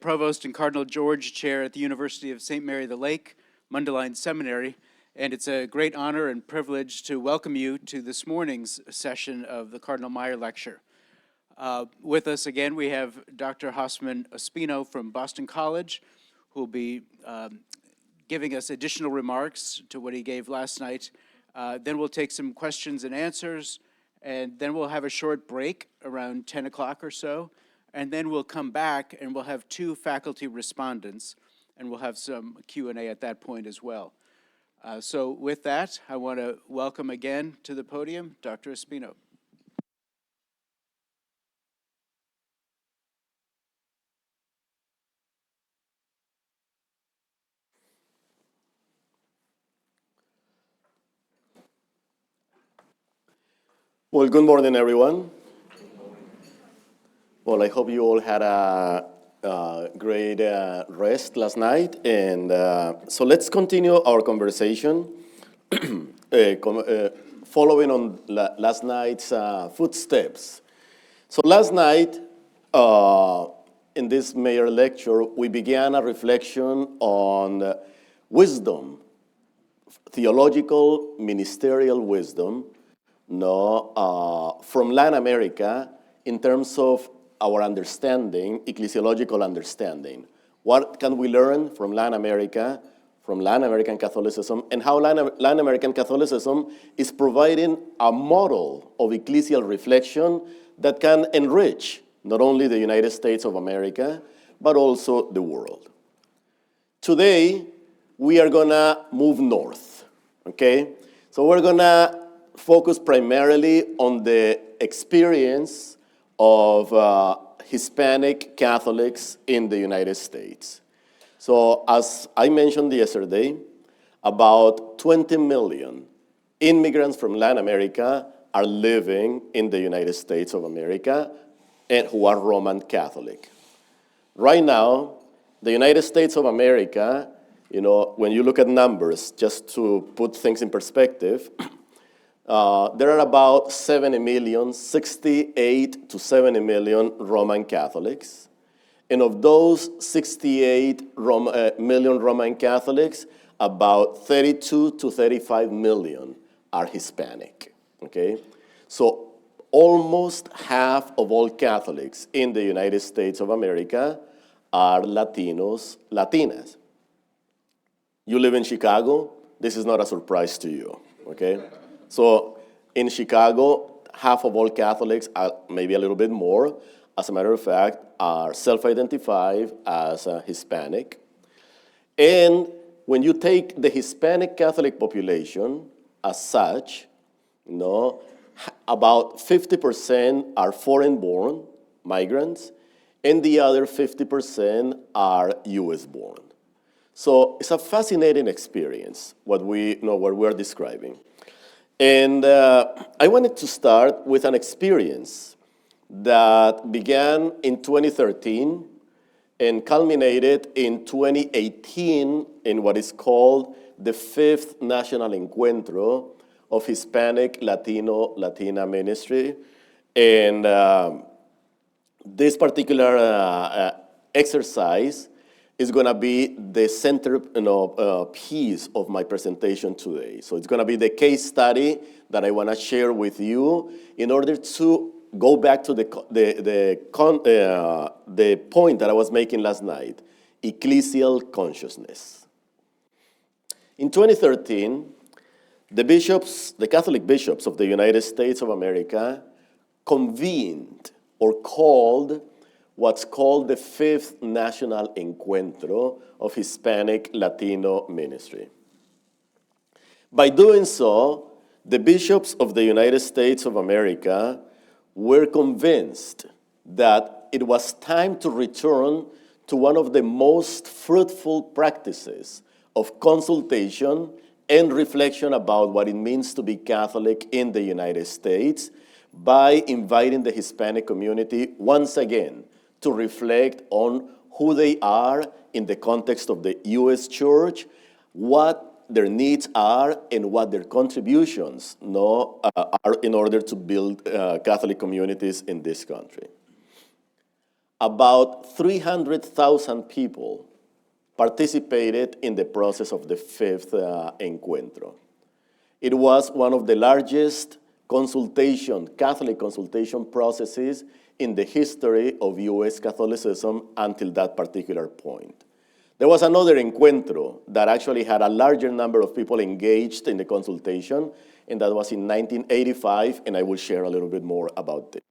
Provost and Cardinal George Chair at the University of St. Mary the Lake, Mundelein Seminary, and it's a great honor and privilege to welcome you to this morning's session of the Cardinal Meyer Lecture. With us again, we have Dr. Hosffman Ospino from Boston College, who will be giving us additional remarks to what he gave last night. Then we'll take some questions and answers, and then we'll have a short break around 10 o'clock or so. And then we'll come back and we'll have two faculty respondents, and we'll have some Q&A at that point as well. So with that, I want to welcome again to the podium, Dr. Ospino. Well, good morning, everyone. Well, I hope you all had a great rest last night. And so let's continue our conversation, following on last night's footsteps. So last night, in this Meyer lecture, we began a reflection on wisdom, theological, ministerial wisdom, from Latin America in terms of our understanding, ecclesiological understanding. What can we learn from Latin America, from Latin American Catholicism, and how Latin American Catholicism is providing a model of ecclesial reflection that can enrich not only the United States of America, but also the world. Today, we are gonna move north, okay? So we're gonna focus primarily on the experience of Hispanic Catholics in the United States. So as I mentioned yesterday, about 20 million immigrants from Latin America are living in the United States of America and who are Roman Catholic. Right now, the United States of America, when you look at numbers, just to put things in perspective, there are about 68 to 70 million Roman Catholics. And of those 68 million Roman Catholics, about 32 to 35 million are Hispanic, okay? So almost half of all Catholics in the United States of America are Latinos, Latinas. You live in Chicago, this is not a surprise to you, okay? So in Chicago, half of all Catholics, maybe a little bit more, as a matter of fact, are self-identified as Hispanic. And when you take the Hispanic Catholic population as such, about 50% are foreign-born migrants, and the other 50% are U.S.-born. So it's a fascinating experience, what we're describing. And I wanted to start with an experience that began in 2013 and culminated in 2018 in what is called the 5th National Encuentro of Hispanic, Latino, Latina Ministry. And this particular exercise is going to be the center piece of my presentation today. So it's going to be the case study that I want to share with you in order to go back to the point that I was making last night, ecclesial consciousness. In 2013, the Catholic bishops of the United States of America convened or called what's called the 5th National Encuentro of Hispanic Latino Ministry. By doing so, the bishops of the United States of America were convinced that it was time to return to one of the most fruitful practices of consultation and reflection about what it means to be Catholic in the United States by inviting the Hispanic community once again to reflect on who they are in the context of the U.S. Church, what their needs are, and what their contributions are in order to build Catholic communities in this country. about 300,000 people participated in the process of the fifth Encuentro. It was one of the largest Catholic consultation processes in the history of U.S. Catholicism until that particular point. There was another Encuentro that actually had a larger number of people engaged in the consultation, and that was in 1985, and I will share a little bit more about this.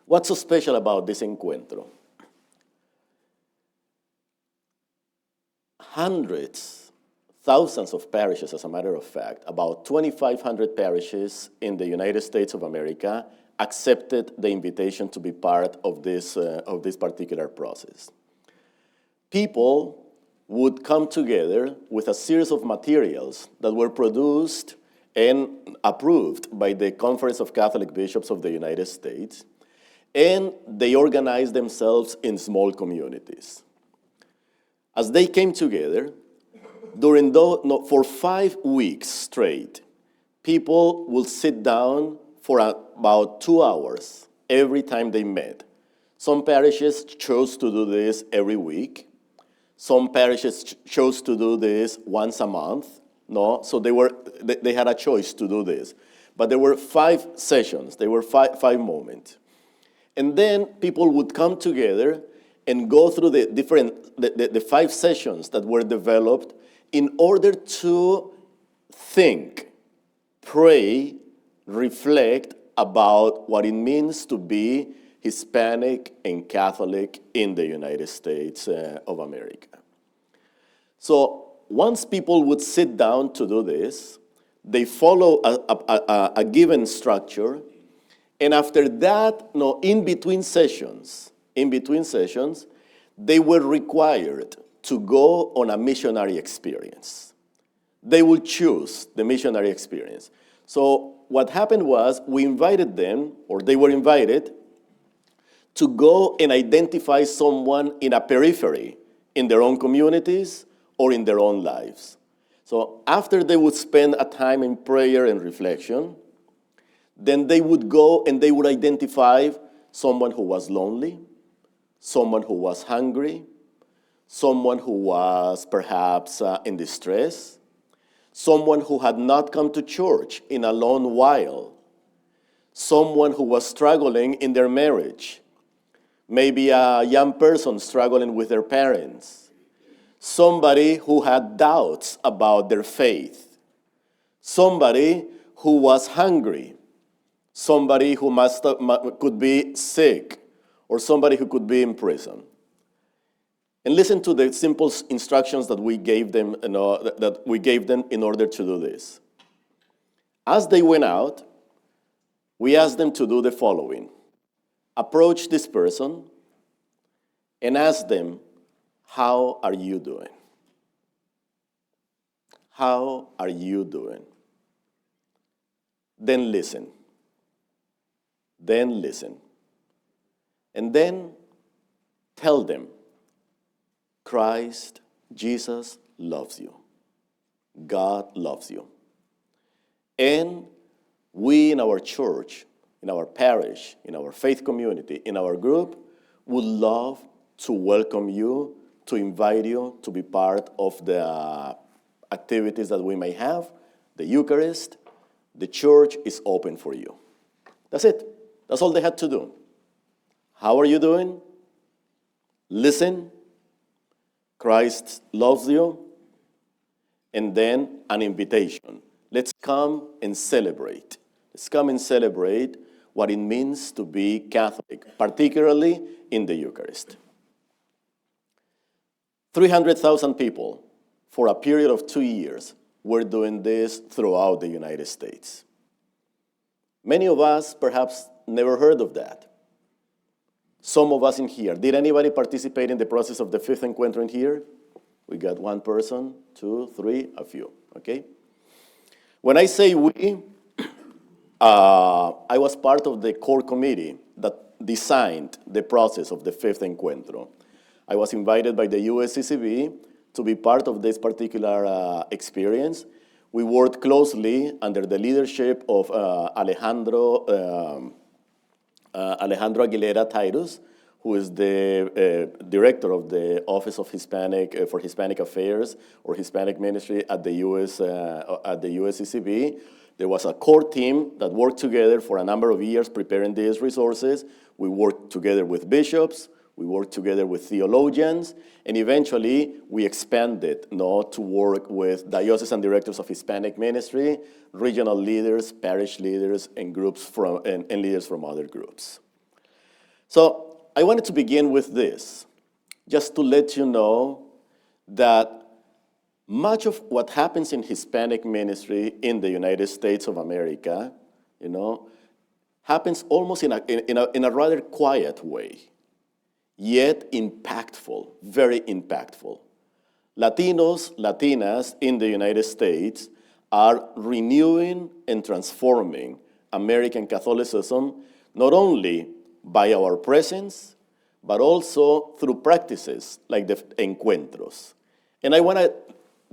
What's so special about this Encuentro? Hundreds, thousands of parishes, as a matter of fact, about 2,500 parishes in the United States of America accepted the invitation to be part of this particular process. People would come together with a series of materials that were produced and approved by the Conference of Catholic Bishops of the United States, and they organized themselves in small communities. As they came together, for 5 weeks straight, people would sit down for about 2 hours every time they met. Some parishes chose to do this every week. Some parishes chose to do this once a month. So they had a choice to do this. But there were 5 sessions. There were five moments. And then people would come together and go through the 5 sessions that were developed in order to think, pray, reflect about what it means to be Hispanic and Catholic in the United States of America. So once people would sit down to do this, they follow a given structure, and after that, in between sessions, they were required to go on a missionary experience. They would choose the missionary experience. So what happened was we invited them, or they were invited, to go and identify someone in a periphery in their own communities or in their own lives. So after they would spend a time in prayer and reflection, then they would go and they would identify someone who was lonely, someone who was hungry, someone who was perhaps in distress, someone who had not come to church in a long while, someone who was struggling in their marriage, maybe a young person struggling with their parents, somebody who had doubts about their faith, somebody who was hungry, somebody who could be sick, or somebody who could be in prison. And listen to the simple instructions that we gave them, in order to do this. As they went out, we asked them to do the following. Approach this person and ask them, how are you doing? How are you doing? Then listen. Then listen. And then tell them, Christ, Jesus loves you. God loves you. And we in our church, in our parish, in our faith community, in our group, would love to welcome you, to invite you to be part of the activities that we may have, the Eucharist. The church is open for you. That's it. That's all they had to do. How are you doing? Listen. Christ loves you. And then an invitation. Let's come and celebrate. Let's come and celebrate what it means to be Catholic, particularly in the Eucharist. 300,000 people for a period of 2 years were doing this throughout the United States. Many of us perhaps never heard of that. Some of us in here. Did anybody participate in the process of the fifth Encuentro in here? We got 1 person, 2, 3, a few, okay? When I say we, I was part of the core committee that designed the process of the fifth Encuentro. I was invited by the USCCB to be part of this particular experience. We worked closely under the leadership of Alejandro Alejandro Aguilera Titus, who is the director of the Office of Hispanic for Hispanic Affairs or Hispanic Ministry at the USCCB. There was a core team that worked together for a number of years preparing these resources. We worked together with bishops, we worked together with theologians, and eventually we expanded to work with diocesan directors of Hispanic ministry, regional leaders, parish leaders, and groups and leaders from other groups. So I wanted to begin with this, just to let you know that much of what happens in Hispanic ministry in the United States of America, happens almost in a rather quiet way, yet impactful, very impactful. Latinos, Latinas in the United States are renewing and transforming American Catholicism, not only by our presence, but also through practices like the Encuentros. And I want to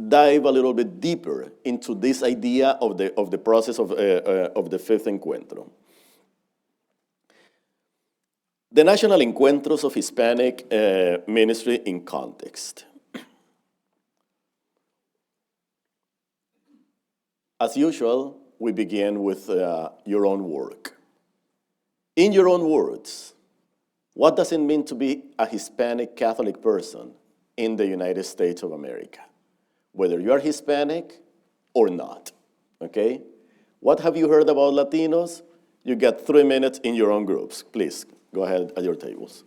dive a little bit deeper into this idea of the process of the fifth Encuentro. The National Encuentros of Hispanic Ministry in Context. As usual, we begin with your own work. In your own words, what does it mean to be a Hispanic Catholic person in the United States of America? Whether you are Hispanic or not, okay? What have you heard about Latinos? You got 3 minutes in your own groups. Please, go ahead at your tables.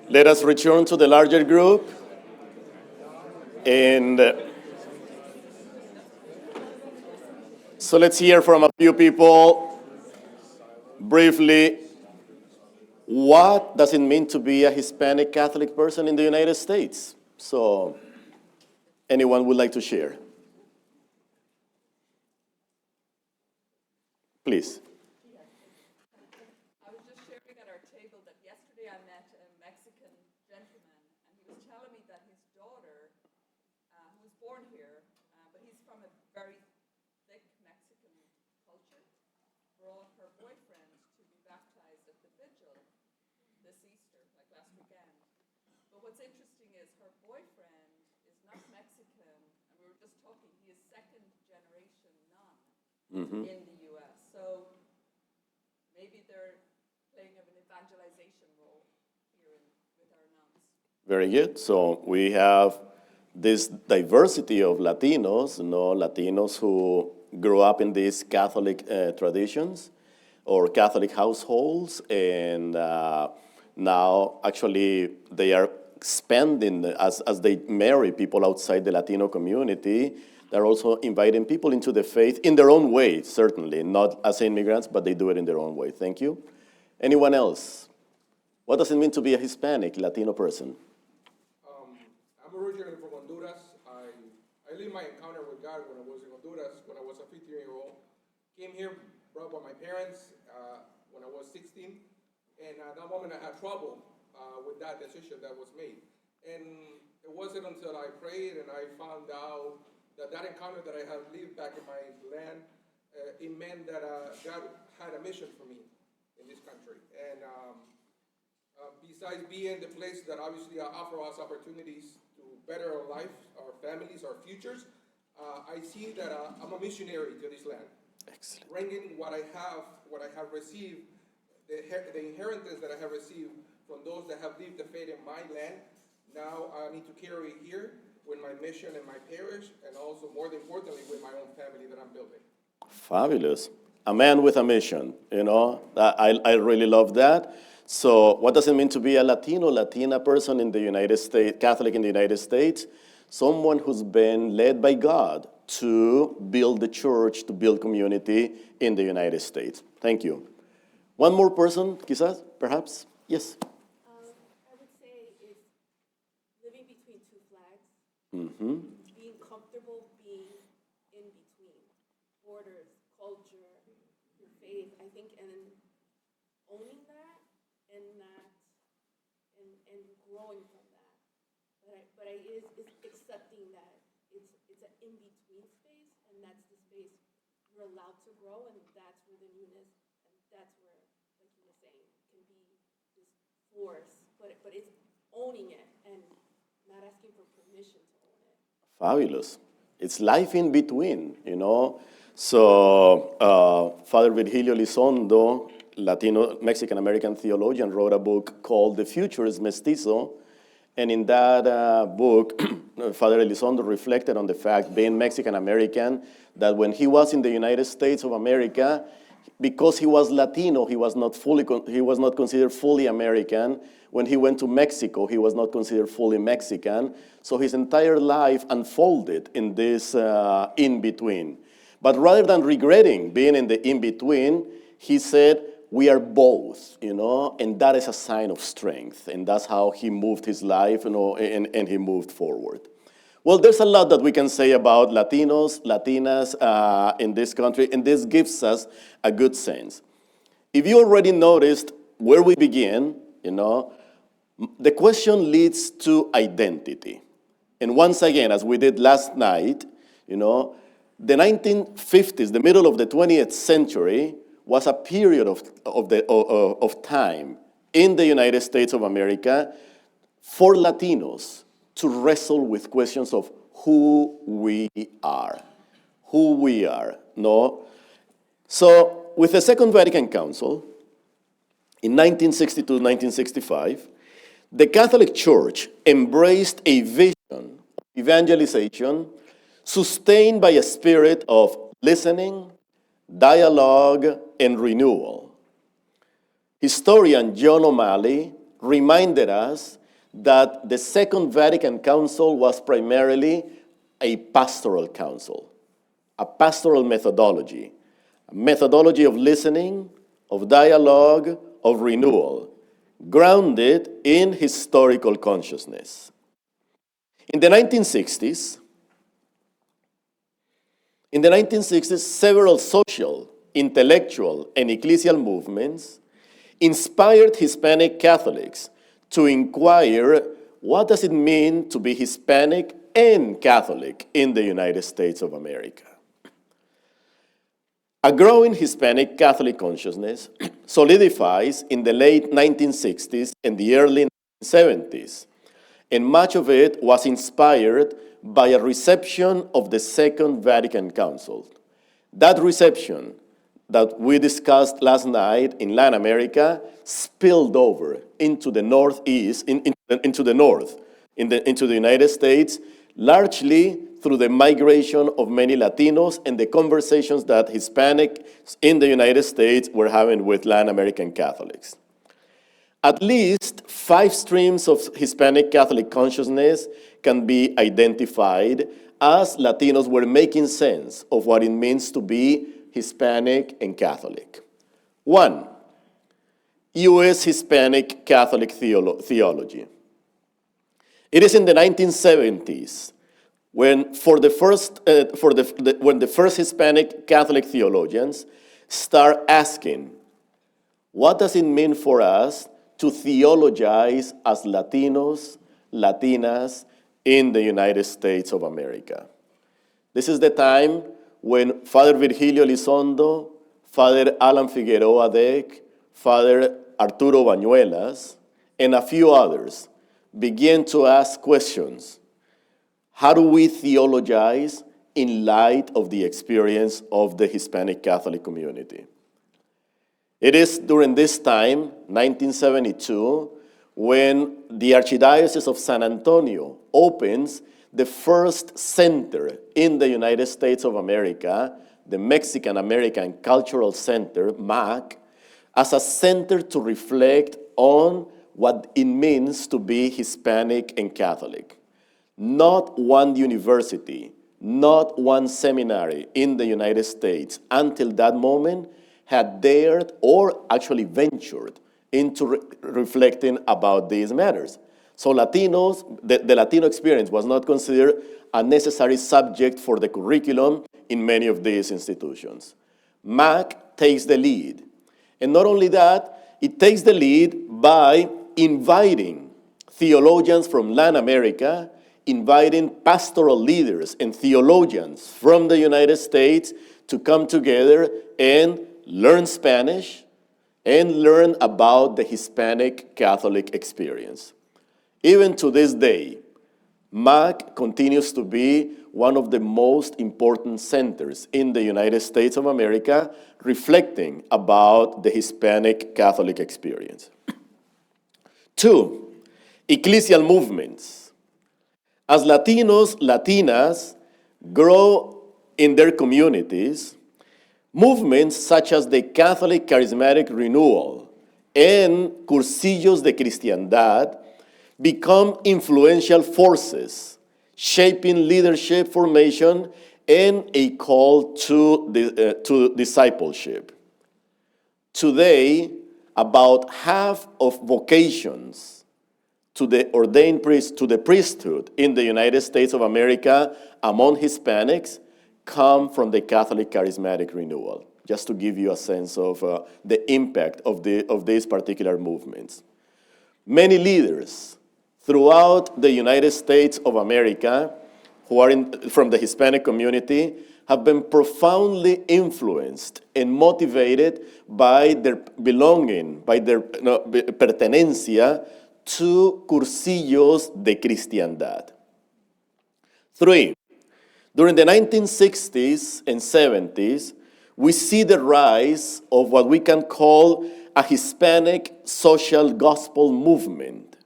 Let us return to the larger group. And so let's hear from a few people briefly. What does it mean to be a Hispanic Catholic person in the United States? So anyone would like to share? Please. I was just sharing at our table that yesterday I met a Mexican gentleman, and he was telling me that his daughter, who was born here, but he's from a very thick Mexican culture, brought her boyfriend to be baptized at the vigil this Easter, like last weekend. But what's interesting is her boyfriend is not Mexican, and we were just talking, he is second generation nun in the U.S. So maybe they're playing an evangelization role here with our nuns. Very good. So we have this diversity of Latinos, Latinos who grew up in these Catholic traditions or Catholic households, and now actually they are expanding as they marry people outside the Latino community. They're also inviting people into the faith in their own way, certainly, not as immigrants, but they do it in their own way. Thank you. Anyone else? What does it mean to be a Hispanic, Latino person? I'm originally from Honduras. I lived my encounter with God when I was in Honduras, when I was a 15-year-old. Came here, brought by my parents when I was 16. And at that moment, I had trouble with that decision that was made. And it wasn't until I prayed and I found out that encounter that I had lived back in my land, it meant that God had a mission for me in this country. And besides being the place that obviously offer us opportunities to better our life, our families, our futures, I see that I'm a missionary to this land. Excellent. Bringing what I have received, the inheritance that I have received from those that have lived the faith in my land. Now I need to carry it here with my mission and my parish, and also, more importantly, with my own family that I'm building. Fabulous. A man with a mission, I really love that. So what does it mean to be a Latino, Latina person in the United States, Catholic in the United States? Someone who's been led by God to build the church, to build community in the United States. Thank you. One more person, quizás, perhaps? Yes. I would say it's living between two flags, being comfortable being in between borders, culture, your faith. I think, and then owning that and growing from that. But is accepting that it's an in between space, and that's the space you're allowed to grow, and that's where the newness, and that's where, like you were saying, can be this force, but it's owning it and not asking for permission to own it. Fabulous. It's life in between, So Father Virgilio Elizondo, Latino Mexican-American theologian, wrote a book called The Future is Mestizo. And in that book, Father Elizondo reflected on the fact, being Mexican-American, that when he was in the United States of America, because he was Latino, he was not considered fully American. When he went to Mexico, he was not considered fully Mexican. So his entire life unfolded in this in-between. But rather than regretting being in the in-between, he said, we are both, and that is a sign of strength. And that's how he moved his life, and he moved forward. Well, there's a lot that we can say about Latinos, Latinas in this country, and this gives us a good sense. If you already noticed where we begin, the question leads to identity. And once again, as we did last night, the 1950s, the middle of the 20th century, was a period of time in the United States of America for Latinos to wrestle with questions of who we are. So, with the Second Vatican Council, in 1962-1965, the Catholic Church embraced a vision of evangelization sustained by a spirit of listening, dialogue, and renewal. Historian John O'Malley reminded us that the Second Vatican Council was primarily a pastoral council, a pastoral methodology, a methodology of listening, of dialogue, of renewal, grounded in historical consciousness. In the 1960s, several social intellectual, and ecclesial movements inspired Hispanic Catholics to inquire, what does it mean to be Hispanic and Catholic in the United States of America? A growing Hispanic Catholic consciousness solidifies in the late 1960s and the early 1970s, and much of it was inspired by a reception of the Second Vatican Council. That reception that we discussed last night in Latin America spilled over into the Northeast, into the United States, largely through the migration of many Latinos and the conversations that Hispanics in the United States were having with Latin American Catholics. At least 5 streams of Hispanic Catholic consciousness can be identified as Latinos were making sense of what it means to be Hispanic and Catholic. 1, U.S. Hispanic Catholic theology. It is in the 1970s when the first Hispanic Catholic theologians start asking, what does it mean for us to theologize as Latinos, Latinas in the United States of America? This is the time when Father Virgilio Elizondo, Father Alan Figueroa Deck, Father Arturo Bañuelas, and a few others began to ask questions. How do we theologize in light of the experience of the Hispanic Catholic community? It is during this time, 1972, when the Archdiocese of San Antonio opens the first center in the United States of America, the Mexican American Cultural Center, MAC, as a center to reflect on what it means to be Hispanic and Catholic. Not one university, not one seminary in the United States until that moment had dared or actually ventured into reflecting about these matters. So Latinos, the Latino experience was not considered a necessary subject for the curriculum in many of these institutions. MAC takes the lead. And not only that, it takes the lead by inviting theologians from Latin America, inviting pastoral leaders and theologians from the United States to come together and learn Spanish and learn about the Hispanic Catholic experience. Even to this day, MAC continues to be one of the most important centers in the United States of America, reflecting about the Hispanic Catholic experience. 2, ecclesial movements. As Latinos, Latinas grow in their communities, movements such as the Catholic Charismatic Renewal and Cursillos de Cristiandad become influential forces, shaping leadership formation and a call to discipleship. Today, about half of vocations to the ordained to the priesthood in the United States of America among Hispanics come from the Catholic Charismatic Renewal, just to give you a sense of the impact of these particular movements. Many leaders throughout the United States of America who are from the Hispanic community have been profoundly influenced and motivated by their belonging, by their pertenencia to Cursillos de Cristiandad. 3, during the 1960s and 70s, we see the rise of what we can call a Hispanic social gospel movement.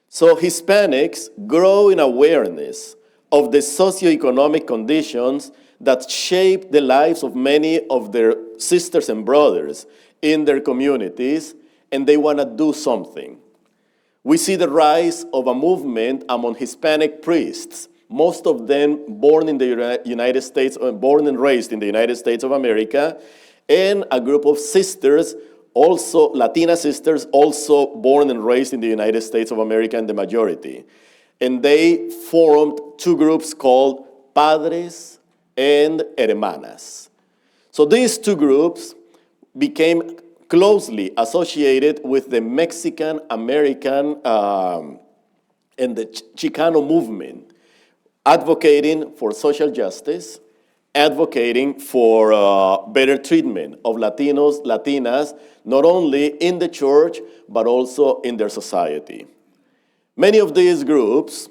So Hispanics grow in awareness of the socioeconomic conditions that shape the lives of many of their sisters and brothers in their communities, and they want to do something. We see the rise of a movement among Hispanic priests, most of them born in the United States, born and raised in the United States of America, and a group of sisters, also Latina sisters, also born and raised in the United States of America in the majority. And they formed 2 groups called Padres and Hermanas. So these two groups became closely associated with the Mexican American and the Chicano movement, advocating for social justice, advocating for better treatment of Latinos, Latinas, not only in the church, but also in their society. Many of these groups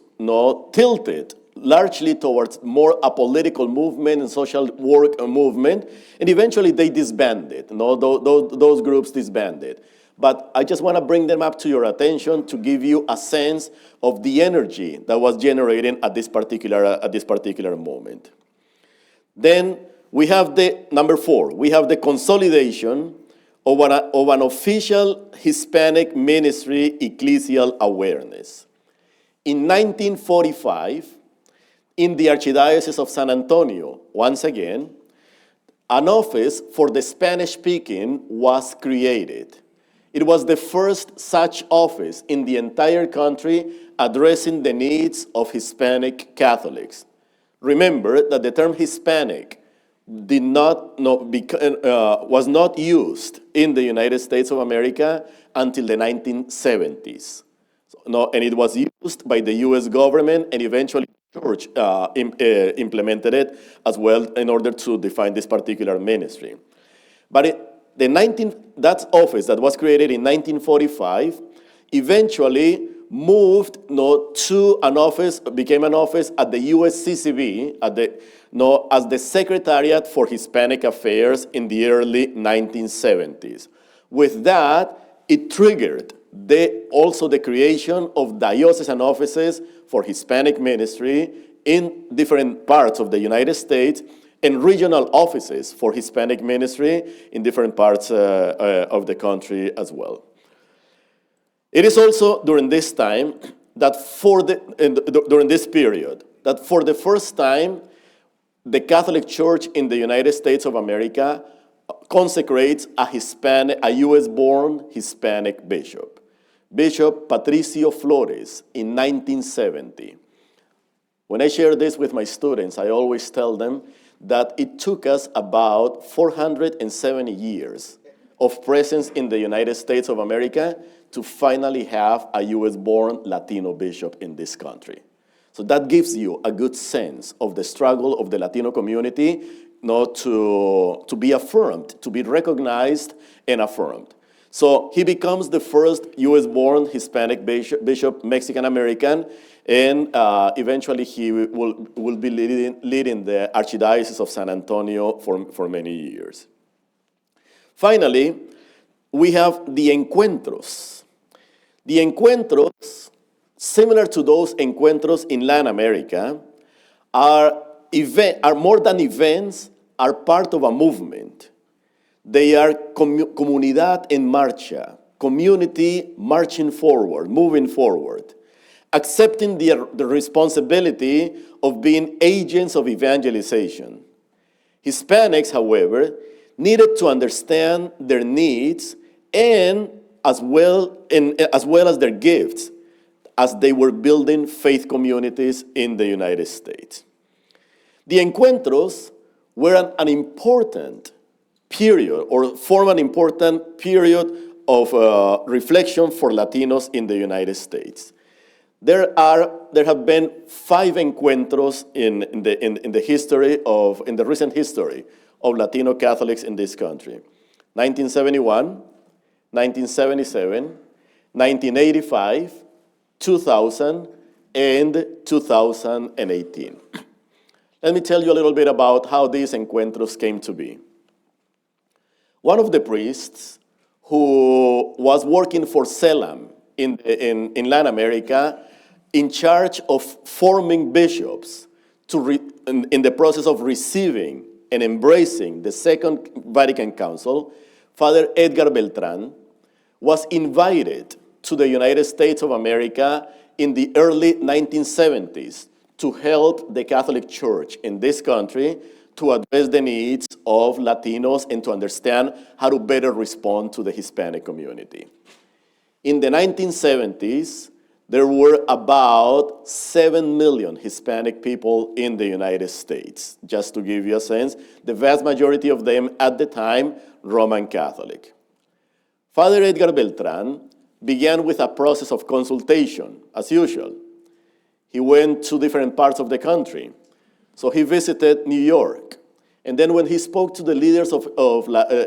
tilted largely towards more a political movement and social work movement, and eventually they disbanded. Those groups disbanded. But I just want to bring them up to your attention to give you a sense of the energy that was generated at this particular moment. Then we have number 4, we have the consolidation of an official Hispanic ministry ecclesial awareness. In 1945, in the Archdiocese of San Antonio, once again, an office for the Spanish-speaking was created. It was the first such office in the entire country addressing the needs of Hispanic Catholics. Remember that the term Hispanic was not used in the United States of America until the 1970s. And it was used by the U.S. government, and eventually the church implemented it as well in order to define this particular ministry. But that office that was created in 1945 eventually moved to an office, became an office at the USCCB, as the Secretariat for Hispanic Affairs in the early 1970s. With that, it triggered also the creation of diocesan offices for Hispanic ministry in different parts of the United States, and regional offices for Hispanic ministry in different parts of the country as well. It is also during this time that during this period that for the first time the Catholic Church in the United States of America consecrates a U.S.-born Hispanic bishop, Bishop Patricio Flores, in 1970. When I share this with my students, I always tell them that it took us about 470 years of presence in the United States of America to finally have a U.S.-born Latino bishop in this country. So that gives you a good sense of the struggle of the Latino community to be affirmed, to be recognized and affirmed. So he becomes the first U.S.-born Hispanic bishop, Mexican-American, and eventually he will be leading the Archdiocese of San Antonio for many years. Finally, we have the Encuentros. The Encuentros, similar to those Encuentros in Latin America, are more than events, are part of a movement. They are comunidad en marcha, community marching forward, moving forward, accepting the responsibility of being agents of evangelization. Hispanics, however, needed to understand their needs and as well as their gifts as they were building faith communities in the United States. The Encuentros were an important period, or form an important period of reflection for Latinos in the United States. There have been 5 encuentros in the recent history of Latino Catholics in this country: 1971, 1977, 1985, 2000, and 2018. Let me tell you a little bit about how these encuentros came to be. One of the priests who was working for CELAM in Latin America, in charge of forming bishops in the process of receiving and embracing the Second Vatican Council, Father Edgar Beltran, was invited to the United States of America in the early 1970s to help the Catholic Church in this country to address the needs of Latinos and to understand how to better respond to the Hispanic community. In the 1970s, there were about 7 million Hispanic people in the United States. Just to give you a sense, the vast majority of them at the time, Roman Catholic. Father Edgar Beltran began with a process of consultation, as usual. He went to different parts of the country. So he visited New York. And then when he spoke to the leaders of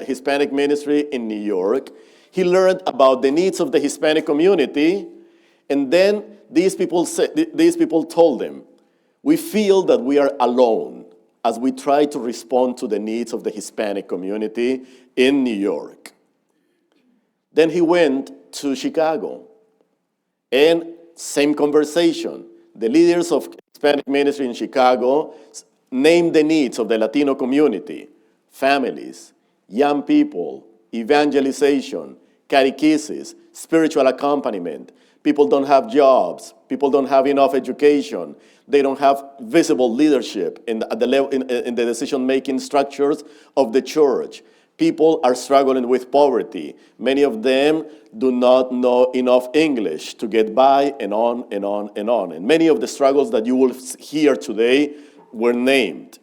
Hispanic ministry in New York, he learned about the needs of the Hispanic community. And then these people told him, we feel that we are alone as we try to respond to the needs of the Hispanic community in New York. Then he went to Chicago, and same conversation. The leaders of Hispanic ministry in Chicago named the needs of the Latino community: families, young people, evangelization, catechesis, spiritual accompaniment. People don't have jobs. People don't have enough education. They don't have visible leadership in the decision-making structures of the church. People are struggling with poverty. Many of them do not know enough English to get by, and on and on and on. And many of the struggles that you will hear today were named.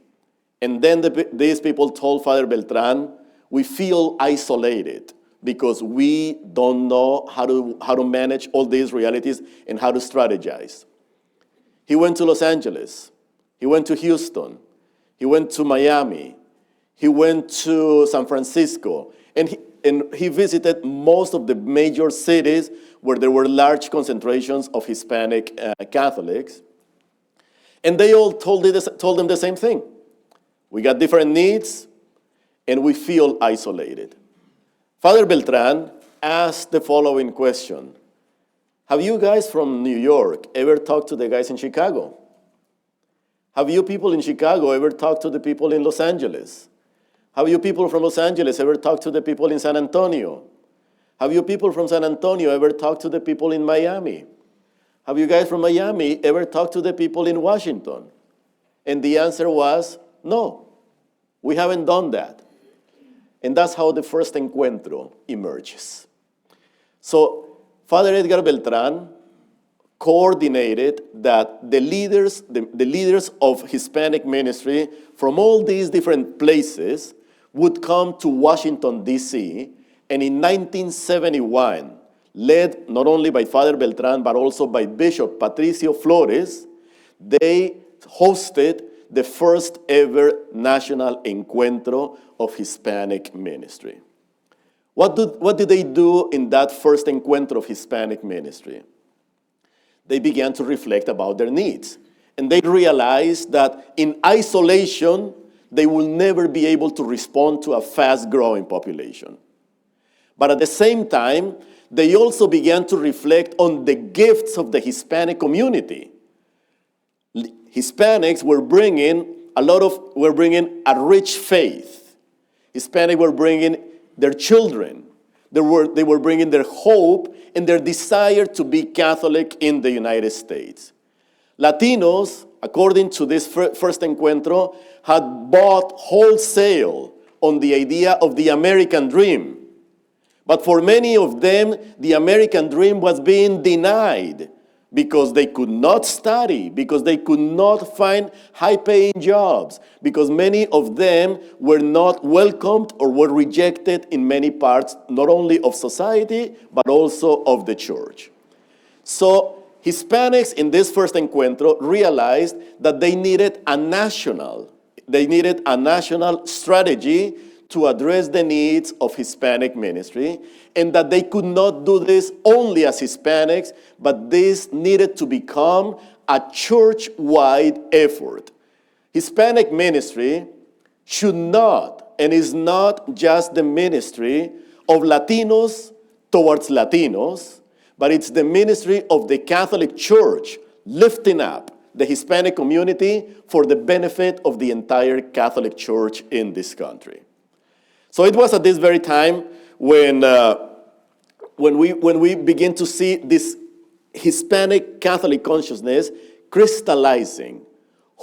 And then these people told Father Beltran, we feel isolated because we don't know how to manage all these realities and how to strategize. He went to Los Angeles. He went to Houston. He went to Miami. He went to San Francisco. And he visited most of the major cities where there were large concentrations of Hispanic Catholics. And they all told him the same thing. We got different needs, and we feel isolated. Father Beltran asked the following question. Have you guys from New York ever talked to the guys in Chicago? Have you people in Chicago ever talked to the people in Los Angeles? Have you people from Los Angeles ever talked to the people in San Antonio? Have you people from San Antonio ever talked to the people in Miami? Have you guys from Miami ever talked to the people in Washington? And the answer was, no, we haven't done that. And that's how the first Encuentro emerges. So Father Edgar Beltran coordinated that the leaders of Hispanic ministry from all these different places would come to Washington, D.C., and in 1971, led not only by Father Beltran, but also by Bishop Patricio Flores, they hosted the first ever national Encuentro of Hispanic ministry. What did they do in that first Encuentro of Hispanic ministry? They began to reflect about their needs. And they realized that in isolation, they will never be able to respond to a fast-growing population. But at the same time, they also began to reflect on the gifts of the Hispanic community. Hispanics were bringing a rich faith. Hispanics were bringing their children. They were bringing their hope and their desire to be Catholic in the United States. Latinos, according to this first Encuentro, had bought wholesale on the idea of the American dream. But for many of them, the American dream was being denied because they could not study, because they could not find high-paying jobs, because many of them were not welcomed or were rejected in many parts, not only of society, but also of the church. So Hispanics in this first Encuentro realized that they needed a national strategy to address the needs of Hispanic ministry, and that they could not do this only as Hispanics, but this needed to become a church-wide effort. Hispanic ministry should not, and is not just the ministry of Latinos towards Latinos, but it's the ministry of the Catholic Church lifting up the Hispanic community for the benefit of the entire Catholic Church in this country. So it was at this very time when we begin to see this Hispanic Catholic consciousness crystallizing.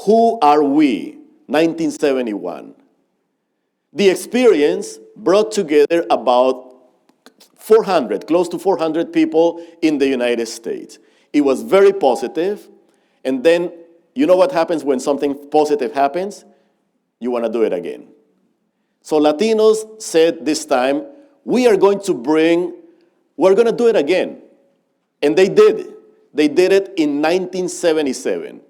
Who are we? 1971. The experience brought together about 400, close to 400 people in the United States. It was very positive. And then, you know what happens when something positive happens? You want to do it again. So Latinos said this time, we're going to do it again. And they did. They did it in 1977.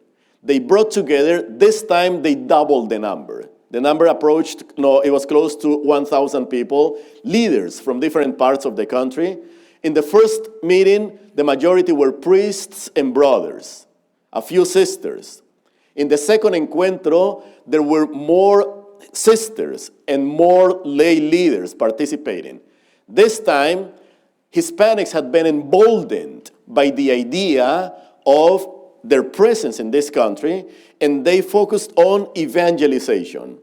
They brought together, this time they doubled the number. The number approached, it was close to 1,000 people, leaders from different parts of the country. In the first meeting, the majority were priests and brothers, a few sisters. In the second Encuentro, there were more sisters and more lay leaders participating. This time, Hispanics had been emboldened by the idea of their presence in this country, and they focused on evangelization.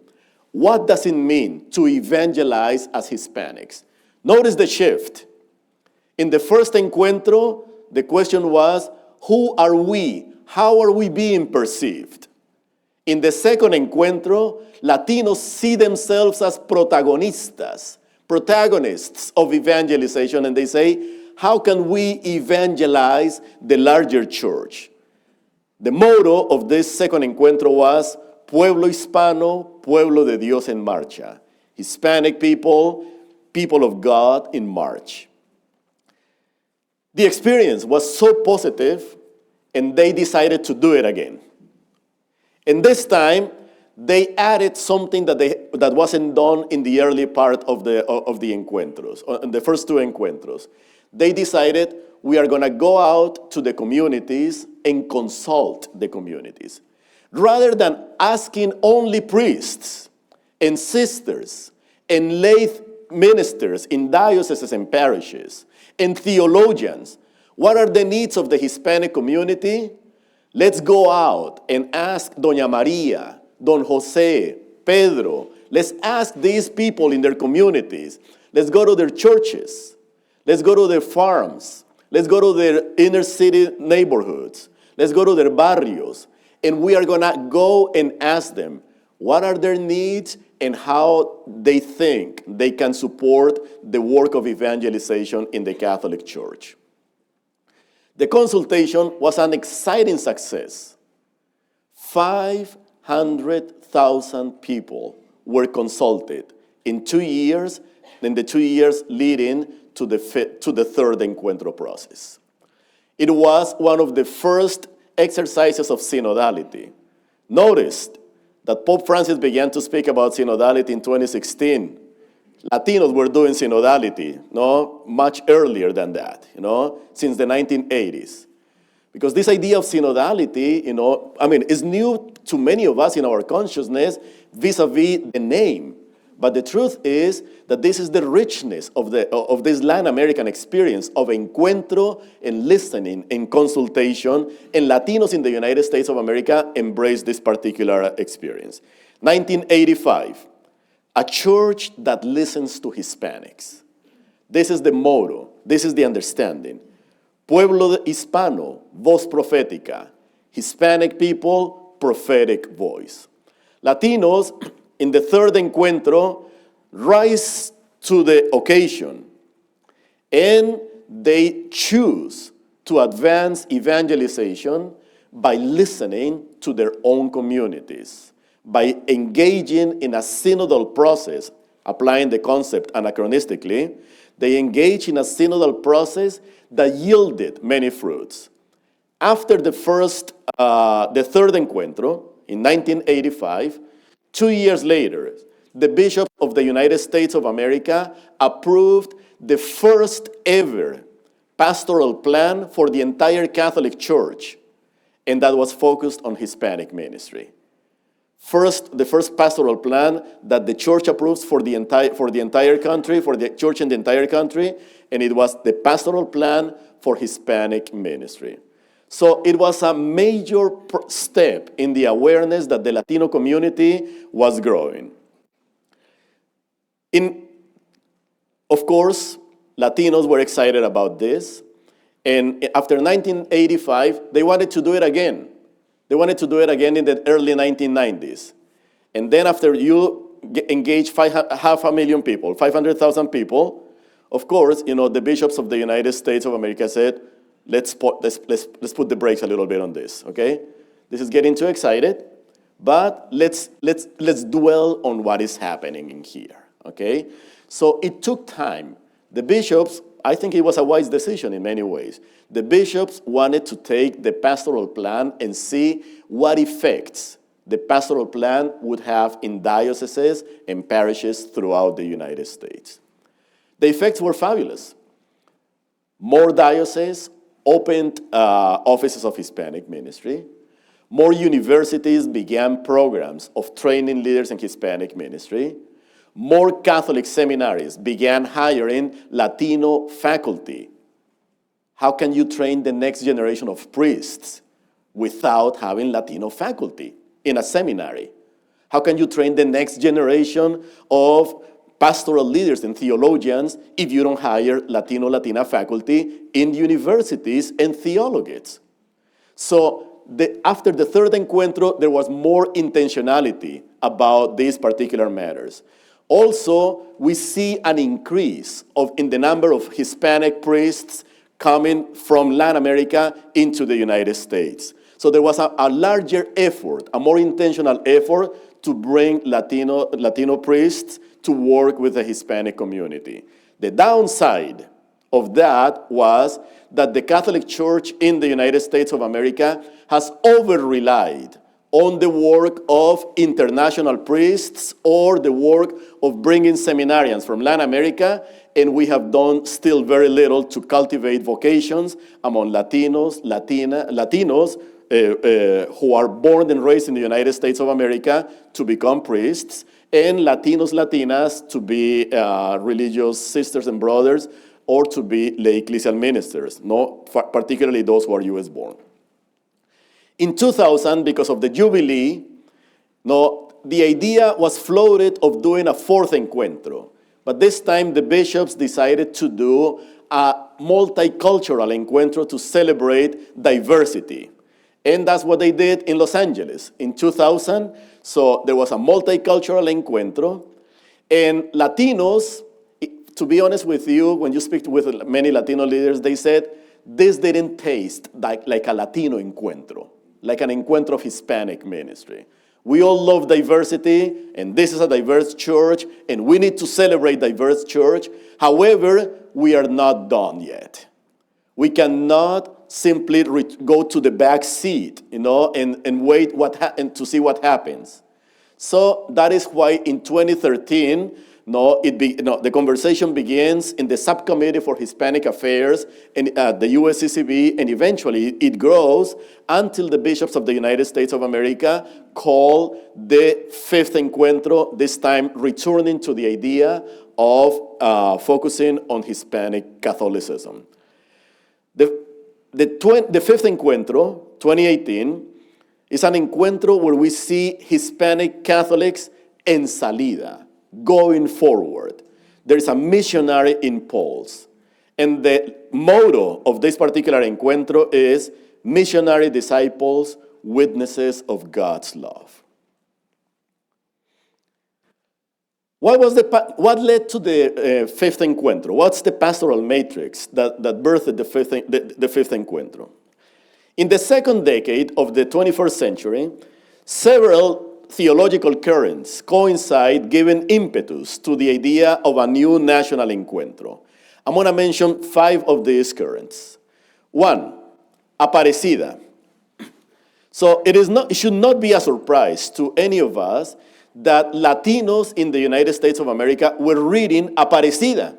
What does it mean to evangelize as Hispanics? Notice the shift. In the first Encuentro, the question was, who are we? How are we being perceived? In the second Encuentro, Latinos see themselves as protagonists of evangelization, and they say, how can we evangelize the larger church? The motto of this second Encuentro was, Pueblo Hispano, Pueblo de Dios en Marcha. Hispanic people, people of God in march. The experience was so positive, and they decided to do it again. And this time, they added something that wasn't done in the early part of the Encuentros, in the first two Encuentros. They decided, we are going to go out to the communities and consult the communities. Rather than asking only priests and sisters and lay ministers in dioceses and parishes and theologians, what are the needs of the Hispanic community? Let's go out and ask Doña Maria, Don Jose, Pedro. Let's ask these people in their communities. Let's go to their churches. Let's go to their farms. Let's go to their inner city neighborhoods. Let's go to their barrios. And we are going to go and ask them, what are their needs and how they think they can support the work of evangelization in the Catholic Church. The consultation was an exciting success. 500,000 people were consulted in 2 years, in the 2 years leading to the third Encuentro process. It was one of the first exercises of synodality. Notice that Pope Francis began to speak about synodality in 2016. Latinos were doing synodality, much earlier than that, since the 1980s. Because this idea of synodality, is new to many of us in our consciousness vis-a-vis the name. But the truth is that this is the richness of this Latin American experience of encuentro and listening and consultation, and Latinos in the United States of America embrace this particular experience. 1985, a church that listens to Hispanics. This is the motto. This is the understanding. Pueblo Hispano, voz profética. Hispanic people, prophetic voice. Latinos in the third Encuentro rise to the occasion, and they choose to advance evangelization by listening to their own communities, by engaging in a synodal process, applying the concept anachronistically. They engage in a synodal process that yielded many fruits. After the third Encuentro, in 1985, 2 years later, the Bishop of the United States of America approved the first ever pastoral plan for the entire Catholic Church, and that was focused on Hispanic ministry. The first pastoral plan that the church approves for the entire country, for the church in the entire country, and it was the pastoral plan for Hispanic ministry. So it was a major step in the awareness that the Latino community was growing. Of course, Latinos were excited about this, and after 1985, they wanted to do it again. They wanted to do it again in the early 1990s. And then after you engage 500,000 people, 500,000 people, of course, the bishops of the United States of America said, let's put the brakes a little bit on this, okay? This is getting too excited, but let's dwell on what is happening in here, okay? So it took time. The bishops, I think it was a wise decision in many ways. The bishops wanted to take the pastoral plan and see what effects the pastoral plan would have in dioceses and parishes throughout the United States. The effects were fabulous. More dioceses opened offices of Hispanic ministry. More universities began programs of training leaders in Hispanic ministry. More Catholic seminaries began hiring Latino faculty. How can you train the next generation of priests without having Latino faculty in a seminary? How can you train the next generation of pastoral leaders and theologians if you don't hire Latina faculty in universities and theologians? So after the third Encuentro, there was more intentionality about these particular matters. Also, we see an increase in the number of Hispanic priests coming from Latin America into the United States. So there was a larger effort, a more intentional effort to bring Latino priests to work with the Hispanic community. The downside of that was that the Catholic Church in the United States of America has over-relied on the work of international priests or the work of bringing seminarians from Latin America, and we have done still very little to cultivate vocations among Latinos who are born and raised in the United States of America to become priests, and Latinas to be religious sisters and brothers or to be lay ecclesial ministers, particularly those who are U.S. born. In 2000, because of the Jubilee, the idea was floated of doing a fourth Encuentro. But this time, the bishops decided to do a multicultural Encuentro to celebrate diversity. And that's what they did in Los Angeles in 2000. So there was a multicultural Encuentro. And Latinos, to be honest with you, when you speak with many Latino leaders, they said, this didn't taste like a Latino Encuentro, like an Encuentro of Hispanic ministry. We all love diversity, and this is a diverse church, and we need to celebrate diverse church. However, we are not done yet. We cannot simply go to the back seat, and wait and to see what happens. So that is why in 2013, the conversation begins in the Subcommittee for Hispanic Affairs at the USCCB, and eventually it grows until the bishops of the United States of America call the fifth Encuentro, this time returning to the idea of focusing on Hispanic Catholicism. The fifth Encuentro, 2018, is an Encuentro where we see Hispanic Catholics en salida, going forward. There is a missionary impulse. And the motto of this particular Encuentro is missionary disciples, witnesses of God's love. What led to the fifth Encuentro? What's the pastoral matrix that birthed the fifth Encuentro? In the second decade of the 21st century, several theological currents coincide, giving impetus to the idea of a new national Encuentro. I'm going to mention 5 of these currents. 1, Aparecida. So it should not be a surprise to any of us that Latinos in the United States of America were reading Aparecida.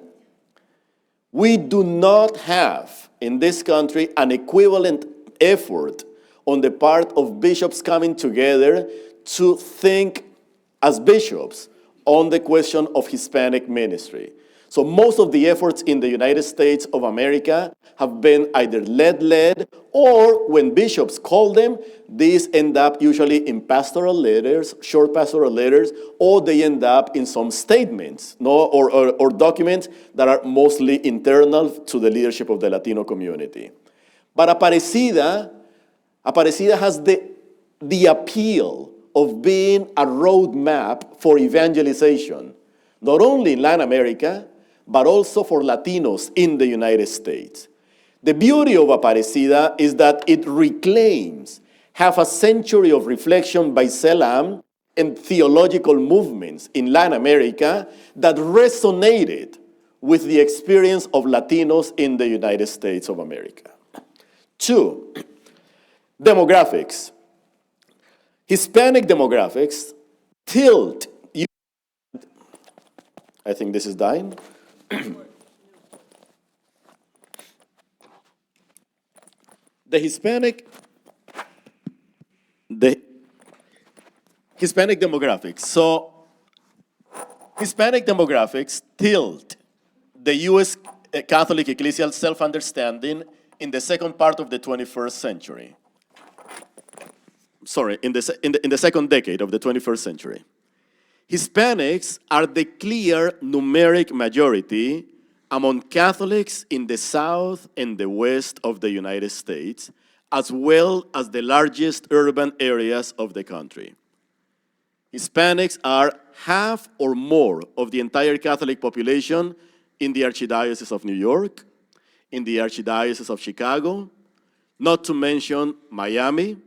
We do not have in this country an equivalent effort on the part of bishops coming together to think as bishops on the question of Hispanic ministry. So most of the efforts in the United States of America have been either led, or when bishops call them, these end up usually in pastoral letters, short pastoral letters, or they end up in some statements, or documents that are mostly internal to the leadership of the Latino community. But Aparecida has the appeal of being a roadmap for evangelization, not only in Latin America, but also for Latinos in the United States. The beauty of Aparecida is that it reclaims half a century of reflection by Selam and theological movements in Latin America that resonated with the experience of Latinos in the United States of America. 2, demographics. Hispanic demographics tilt. I think this is dying. The Hispanic demographics. So, Hispanic demographics tilt the U.S. Catholic ecclesial self-understanding in the second part of the 21st century. Sorry, in the second decade of the 21st century. Hispanics are the clear numeric majority among Catholics in the South and the West of the United States, as well as the largest urban areas of the country. Hispanics are half or more of the entire Catholic population in the Archdiocese of New York, in the Archdiocese of Chicago, not to mention Miami,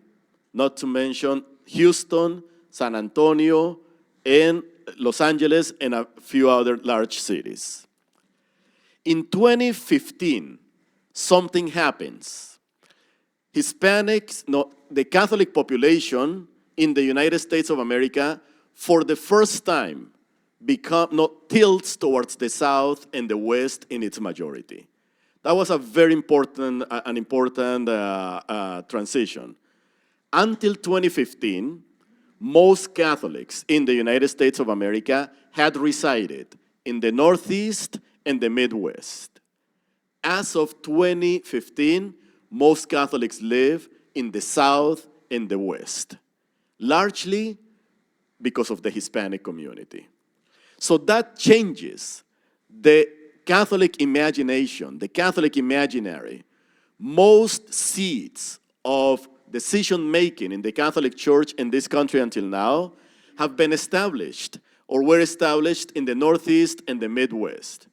not to mention Houston, San Antonio, and Los Angeles, and a few other large cities. In 2015, something happens. The Catholic population in the United States of America, for the first time, tilts towards the South and the West in its majority. That was a very important, transition. Until 2015, most Catholics in the United States of America had resided in the Northeast and the Midwest. As of 2015, most Catholics live in the South and the West, largely because of the Hispanic community. So that changes the Catholic imagination, the Catholic imaginary. Most seats of decision-making in the Catholic Church in this country until now have been established or were established in the Northeast and the Midwest.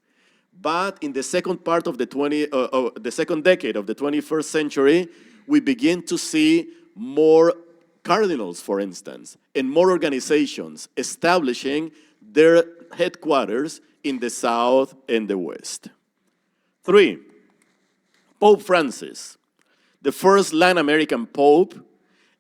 But in the second part of the second decade of the 21st century, we begin to see more cardinals, for instance, and more organizations establishing their headquarters in the South and the West. 3, Pope Francis, the first Latin American Pope,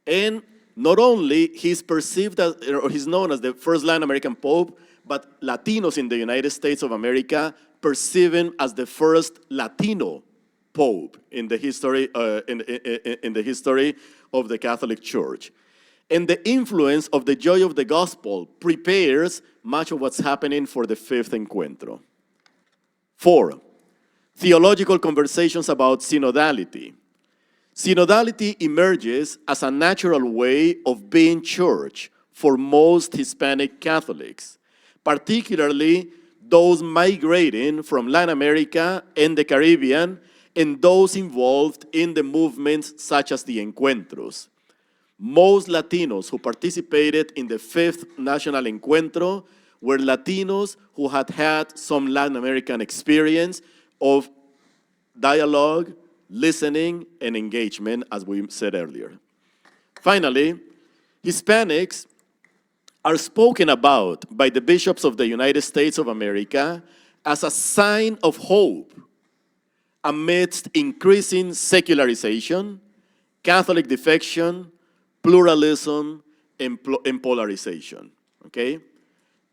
and not only he's perceived as, or he's known as the first Latin American Pope, but Latinos in the United States of America perceive him as the first Latino Pope in the history in the history of the Catholic Church. And the influence of the joy of the gospel prepares much of what's happening for the fifth Encuentro. 4, theological conversations about synodality. Synodality emerges as a natural way of being church for most Hispanic Catholics, particularly those migrating from Latin America and the Caribbean, and those involved in the movements such as the Encuentros. Most Latinos who participated in the fifth National Encuentro were Latinos who had had some Latin American experience of dialogue, listening, and engagement, as we said earlier. Finally, Hispanics are spoken about by the bishops of the United States of America as a sign of hope amidst increasing secularization, Catholic defection, pluralism, and polarization, okay?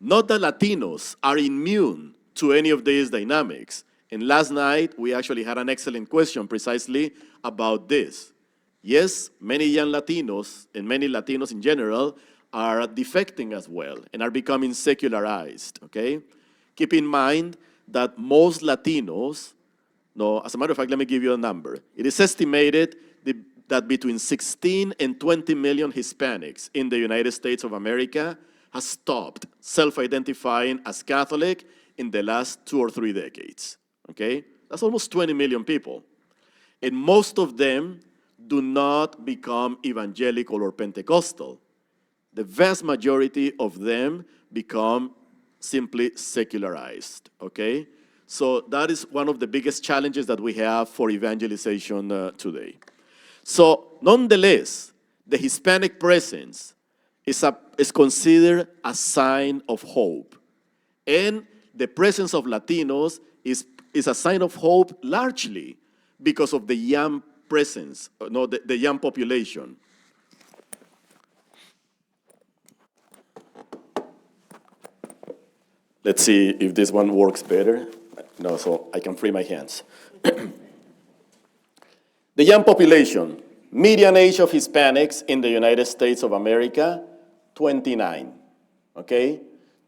Not that Latinos are immune to any of these dynamics. And last night, we actually had an excellent question precisely about this. Yes, many young Latinos, and many Latinos in general, are defecting as well and are becoming secularized, okay? Keep in mind that most Latinos, as a matter of fact, let me give you a number. It is estimated that between 16 and 20 million Hispanics in the United States of America has stopped self-identifying as Catholic in the last 2 or 3 decades, okay? That's almost 20 million people. And most of them do not become evangelical or Pentecostal. The vast majority of them become simply secularized, okay? So that is one of the biggest challenges that we have for evangelization today. So nonetheless, the Hispanic presence is considered a sign of hope. And the presence of Latinos is a sign of hope largely because of the young presence, the young population. Let's see if this one works better. No, so I can free my hands. The young population, median age of Hispanics in the United States of America, 29, okay?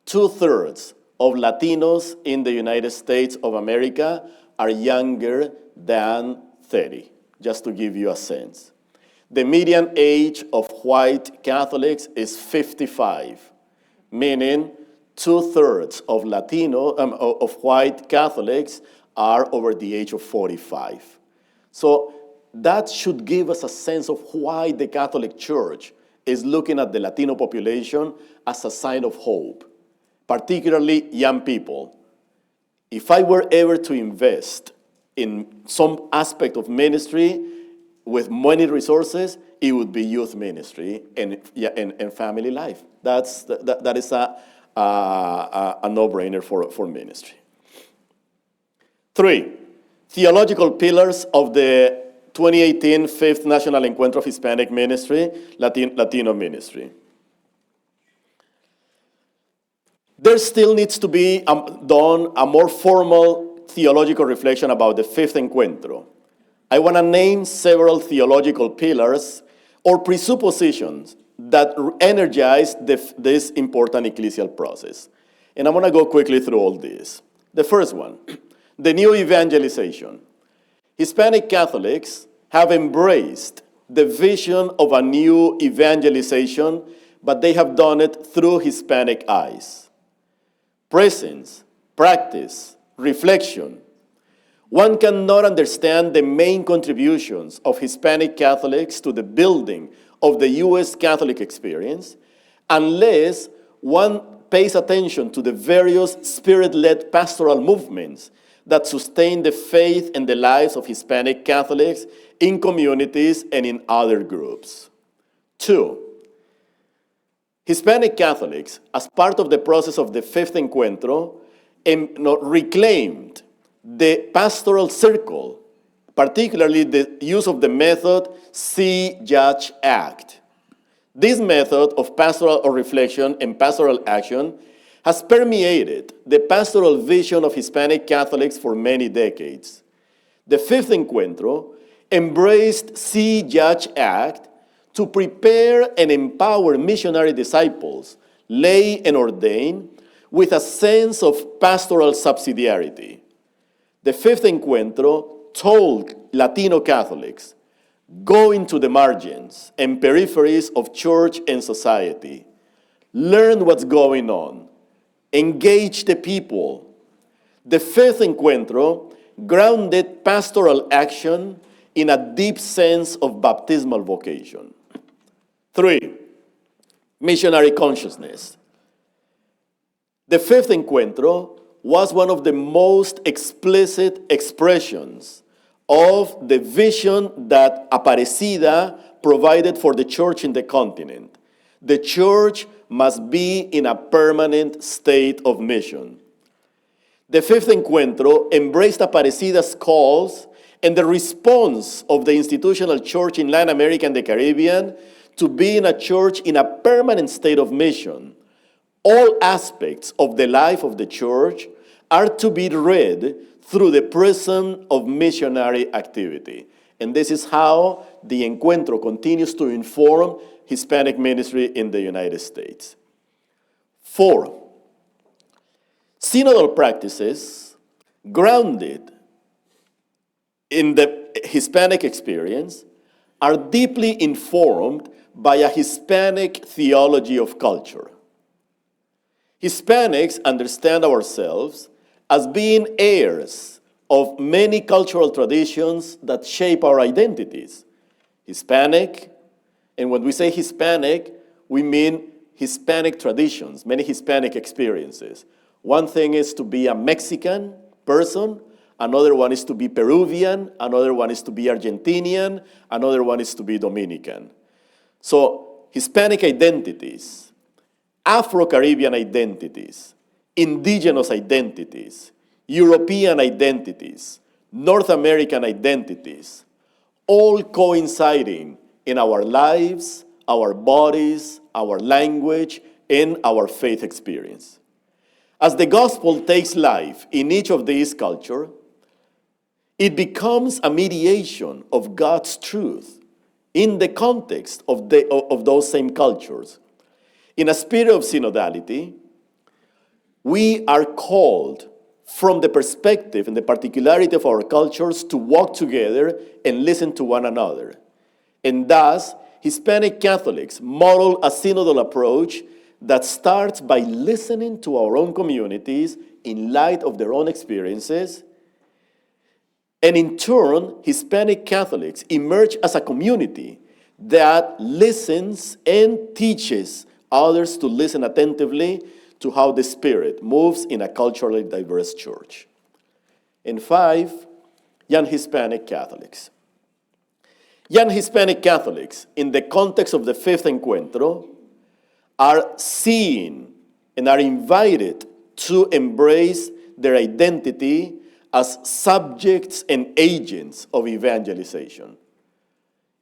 2/3 of Latinos in the United States of America are younger than 30, just to give you a sense. The median age of white Catholics is 55, meaning 2/3 of of white Catholics are over the age of 45. So that should give us a sense of why the Catholic Church is looking at the Latino population as a sign of hope, particularly young people. If I were ever to invest in some aspect of ministry with many resources, it would be youth ministry and family life. That is a no-brainer for ministry. 3, theological pillars of the 2018 5th National Encuentro of Hispanic Ministry, Latino ministry. There still needs to be done a more formal theological reflection about the 5th Encuentro. I want to name several theological pillars or presuppositions that energize this important ecclesial process. And I'm going to go quickly through all these. The first one, the new evangelization. Hispanic Catholics have embraced the vision of a new evangelization, but they have done it through Hispanic eyes. Presence, practice, reflection. One cannot understand the main contributions of Hispanic Catholics to the building of the U.S. Catholic experience unless one pays attention to the various spirit-led pastoral movements that sustain the faith and the lives of Hispanic Catholics in communities and in other groups. 2, Hispanic Catholics, as part of the process of the 5th Encuentro, reclaimed the pastoral circle, particularly the use of the method See, Judge, Act. This method of pastoral reflection and pastoral action has permeated the pastoral vision of Hispanic Catholics for many decades. The 5th Encuentro embraced See, Judge, Act to prepare and empower missionary disciples, lay and ordained, with a sense of pastoral subsidiarity. The 5th Encuentro told Latino Catholics, go into the margins and peripheries of church and society. Learn what's going on. Engage the people. The 5th Encuentro grounded pastoral action in a deep sense of baptismal vocation. 3, missionary consciousness. The 5th Encuentro was one of the most explicit expressions of the vision that Aparecida provided for the church in the continent. The church must be in a permanent state of mission. The 5th Encuentro embraced Aparecida's calls and the response of the institutional church in Latin America and the Caribbean to be in a church in a permanent state of mission. All aspects of the life of the church are to be read through the prism of missionary activity. And this is how the Encuentro continues to inform Hispanic ministry in the United States. 4, synodal practices grounded in the Hispanic experience are deeply informed by a Hispanic theology of culture. Hispanics understand ourselves as being heirs of many cultural traditions that shape our identities. Hispanic, and when we say Hispanic, we mean Hispanic traditions, many Hispanic experiences. One thing is to be a Mexican, person, another one is to be Peruvian, another one is to be Argentinian, another one is to be Dominican. So Hispanic identities, Afro-Caribbean identities, indigenous identities, European identities, North American identities, all coinciding in our lives, our bodies, our language, and our faith experience. As the gospel takes life in each of these cultures, it becomes a mediation of God's truth in the context of those same cultures. In a spirit of synodality, we are called from the perspective and the particularity of our cultures to walk together and listen to one another. And thus, Hispanic Catholics model a synodal approach that starts by listening to our own communities in light of their own experiences. And in turn, Hispanic Catholics emerge as a community that listens and teaches others to listen attentively to how the Spirit moves in a culturally diverse church. And 5, young Hispanic Catholics. Young Hispanic Catholics, in the context of the fifth Encuentro, are seen and are invited to embrace their identity as subjects and agents of evangelization.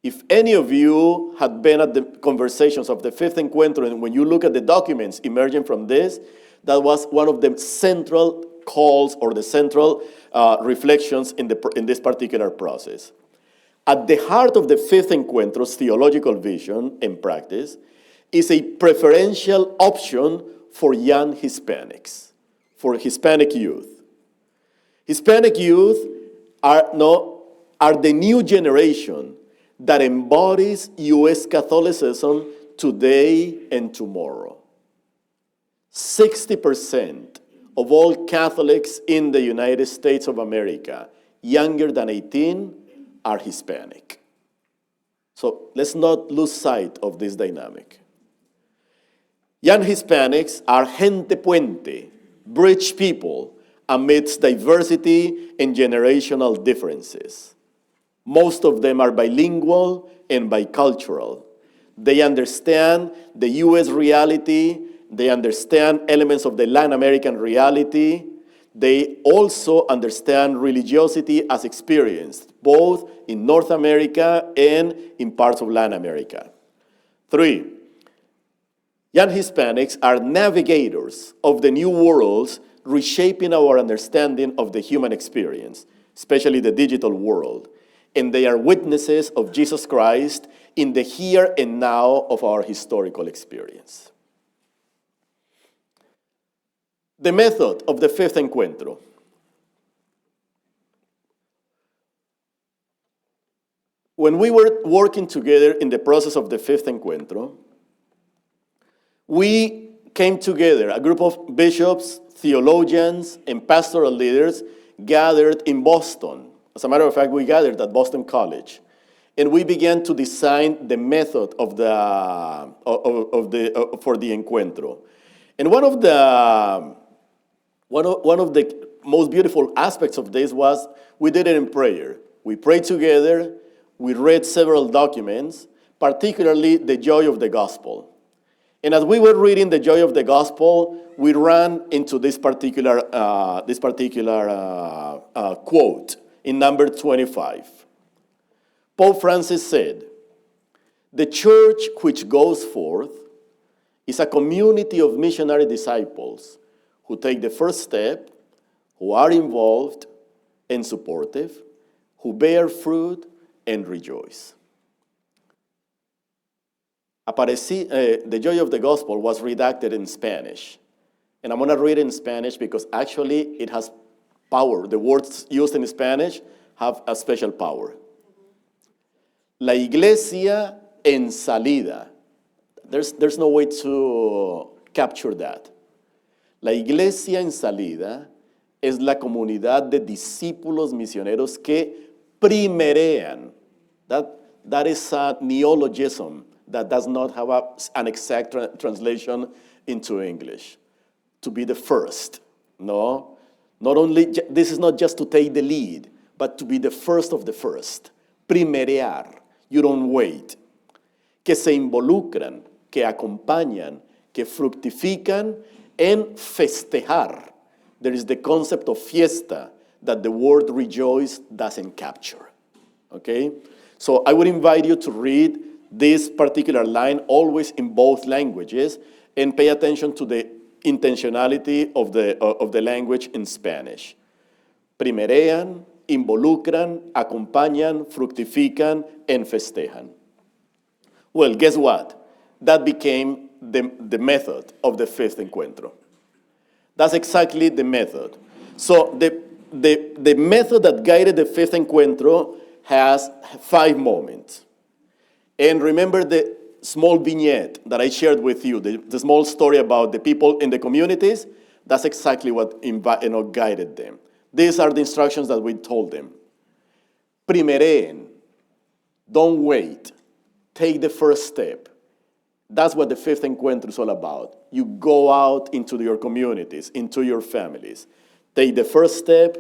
If any of you had been at the conversations of the fifth Encuentro, and when you look at the documents emerging from this, that was one of the central calls or the central reflections in this particular process. At the heart of the fifth Encuentro's theological vision and practice is a preferential option for young Hispanics, for Hispanic youth. Hispanic youth are the new generation that embodies U.S. Catholicism today and tomorrow. 60% of all Catholics in the United States of America, younger than 18, are Hispanic. So let's not lose sight of this dynamic. Young Hispanics are gente puente, bridge people amidst diversity and generational differences. Most of them are bilingual and bicultural. They understand the U.S. reality, they understand elements of the Latin American reality. They also understand religiosity as experienced, both in North America and in parts of Latin America. 3, young Hispanics are navigators of the new worlds reshaping our understanding of the human experience, especially the digital world. And they are witnesses of Jesus Christ in the here and now of our historical experience. The method of the fifth Encuentro. When we were working together in the process of the fifth Encuentro, we came together, a group of bishops, theologians, and pastoral leaders gathered in Boston. As a matter of fact, we gathered at Boston College. And we began to design the method for the Encuentro. And one of the most beautiful aspects of this was we did it in prayer. We prayed together, we read several documents, particularly the Joy of the Gospel. And as we were reading the Joy of the Gospel, we ran into this particular quote in number 25. Pope Francis said, "The church which goes forth is a community of missionary disciples who take the first step, who are involved and supportive, who bear fruit and rejoice." The Joy of the Gospel was redacted in Spanish. And I'm going to read it in Spanish because actually it has power. The words used in Spanish have a special power. La iglesia en salida. There's no way to capture that. La iglesia en salida es la comunidad de discípulos misioneros que primerean. That is a neologism that does not have an exact translation into English. To be the first, no This is not just to take the lead, but to be the first of the first. Primerear. You don't wait. Que se involucran, que acompañan, que fructifican, and festejar. There is the concept of fiesta that the word rejoice doesn't capture. Okay? So I would invite you to read this particular line always in both languages and pay attention to the intentionality of the language in Spanish. Primerean, involucran, acompañan, fructifican, and festejan. Well, guess what? That became the method of the fifth encuentro. That's exactly the method. So the method that guided the fifth encuentro has 5 moments. And remember the small vignette that I shared with you, the small story about the people in the communities? That's exactly what guided them. These are the instructions that we told them. Primereen, don't wait. Take the first step. That's what the fifth encuentro is all about. You go out into your communities, into your families. Take the first step,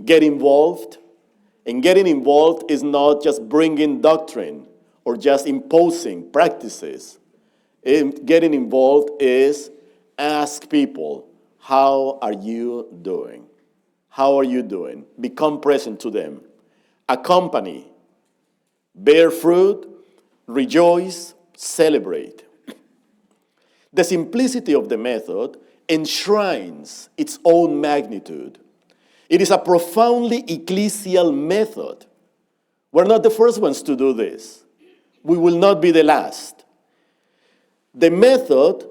get involved. And getting involved is not just bringing doctrine or just imposing practices. Getting involved is ask people, how are you doing? How are you doing? Become present to them. Accompany. Bear fruit. Rejoice. Celebrate. The simplicity of the method enshrines its own magnitude. It is a profoundly ecclesial method. We're not the first ones to do this. We will not be the last. The method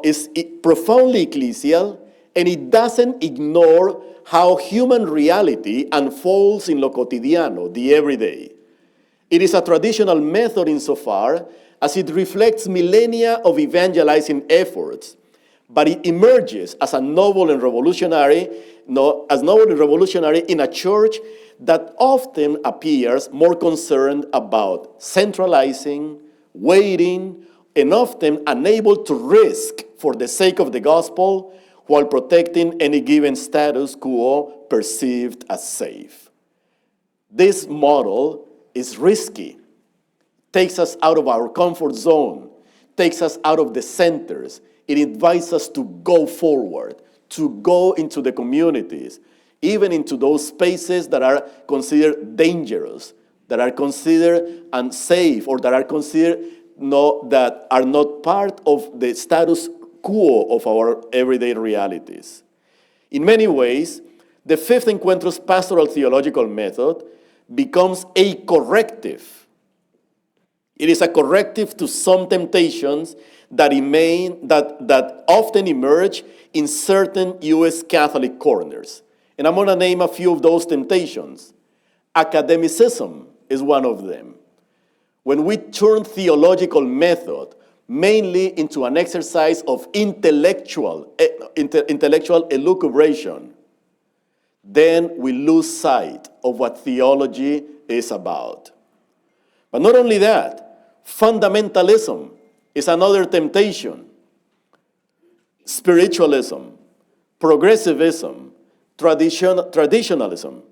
is profoundly ecclesial, and it doesn't ignore how human reality unfolds in lo cotidiano, the everyday. It is a traditional method insofar as it reflects millennia of evangelizing efforts, but it emerges as a novel and revolutionary in a church that often appears more concerned about centralizing, waiting, and often unable to risk for the sake of the gospel while protecting any given status quo perceived as safe. This model is risky, takes us out of our comfort zone, takes us out of the centers. It invites us to go forward, to go into the communities, even into those spaces that are considered dangerous, that are considered unsafe, or that are considered that are not part of the status quo of our everyday realities. In many ways, the fifth encuentro's pastoral theological method becomes a corrective. It is a corrective to some temptations that often emerge in certain U.S. Catholic corners. And I'm going to name a few of those temptations. Academicism is one of them. When we turn theological method mainly into an exercise of intellectual elucubration, then we lose sight of what theology is about. But not only that, fundamentalism is another temptation. Spiritualism, progressivism, traditionalism.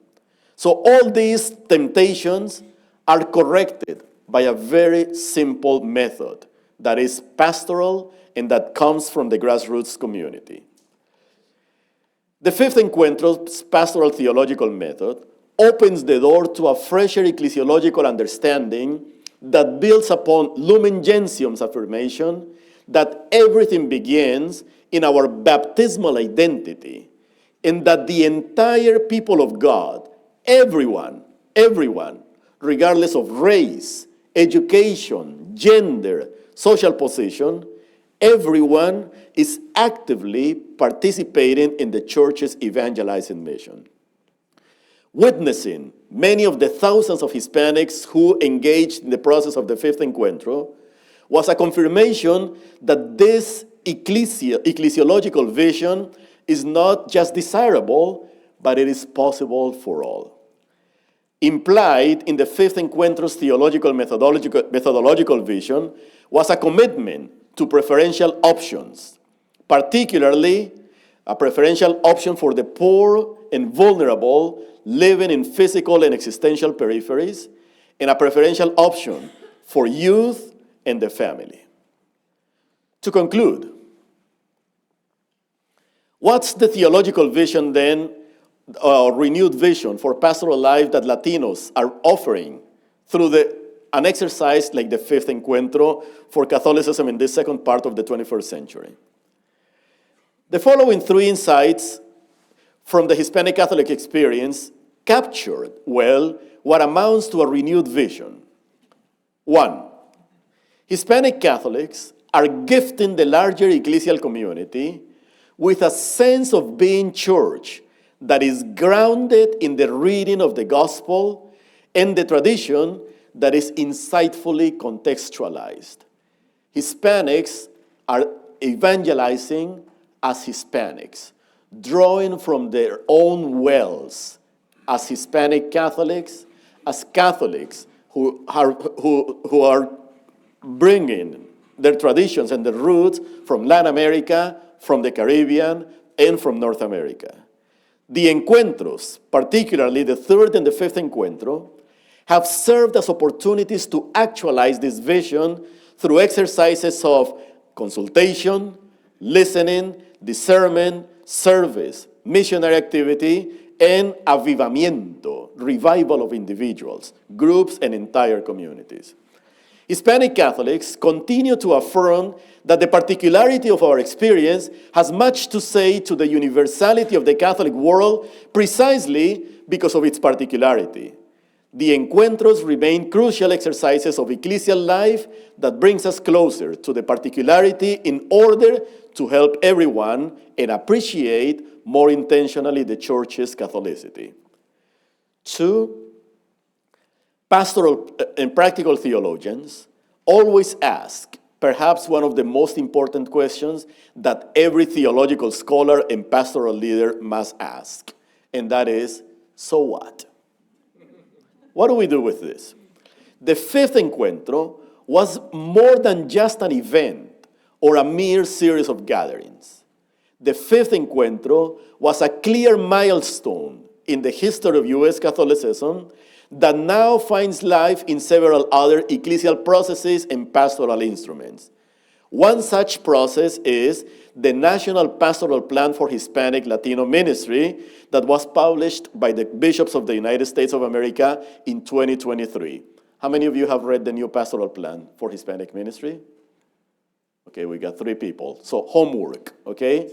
So all these temptations are corrected by a very simple method that is pastoral and that comes from the grassroots community. The fifth encuentro's pastoral theological method opens the door to a fresher ecclesiological understanding that builds upon Lumen Gentium's affirmation that everything begins in our baptismal identity, and that the entire people of God, everyone, regardless of race, education, gender, social position, everyone is actively participating in the church's evangelizing mission. Witnessing many of the thousands of Hispanics who engaged in the process of the fifth encuentro was a confirmation that this ecclesiological vision is not just desirable, but it is possible for all. Implied in the fifth encuentro's theological methodological vision was a commitment to preferential options, particularly a preferential option for the poor and vulnerable living in physical and existential peripheries, and a preferential option for youth and the family. To conclude, what's the theological vision then, renewed vision for pastoral life that Latinos are offering through an exercise like the fifth Encuentro for Catholicism in this second part of the 21st century? The following three insights from the Hispanic Catholic experience captured well what amounts to a renewed vision. 1. Hispanic Catholics are gifting the larger ecclesial community with a sense of being church that is grounded in the reading of the gospel and the tradition that is insightfully contextualized. Hispanics are evangelizing as Hispanics, drawing from their own wells as Hispanic Catholics, as Catholics who are bringing their traditions and their roots from Latin America, from the Caribbean, and from North America. The Encuentros, particularly the third and the fifth Encuentro, have served as opportunities to actualize this vision through exercises of consultation, listening, discernment, service, missionary activity, and avivamiento, revival of individuals, groups, and entire communities. Hispanic Catholics continue to affirm that the particularity of our experience has much to say to the universality of the Catholic world precisely because of its particularity. The Encuentros remain crucial exercises of ecclesial life that brings us closer to the particularity in order to help everyone and appreciate more intentionally the Church's Catholicity. 2. Pastoral and practical theologians always ask perhaps one of the most important questions that every theological scholar and pastoral leader must ask, and that is, so what? What do we do with this? The fifth Encuentro was more than just an event or a mere series of gatherings. The fifth Encuentro was a clear milestone in the history of U.S. Catholicism that now finds life in several other ecclesial processes and pastoral instruments. One such process is the National Pastoral Plan for Hispanic Latino Ministry that was published by the bishops of the United States of America in 2023. How many of you have read the new pastoral plan for Hispanic ministry? Okay, we got 3 people. So homework, okay?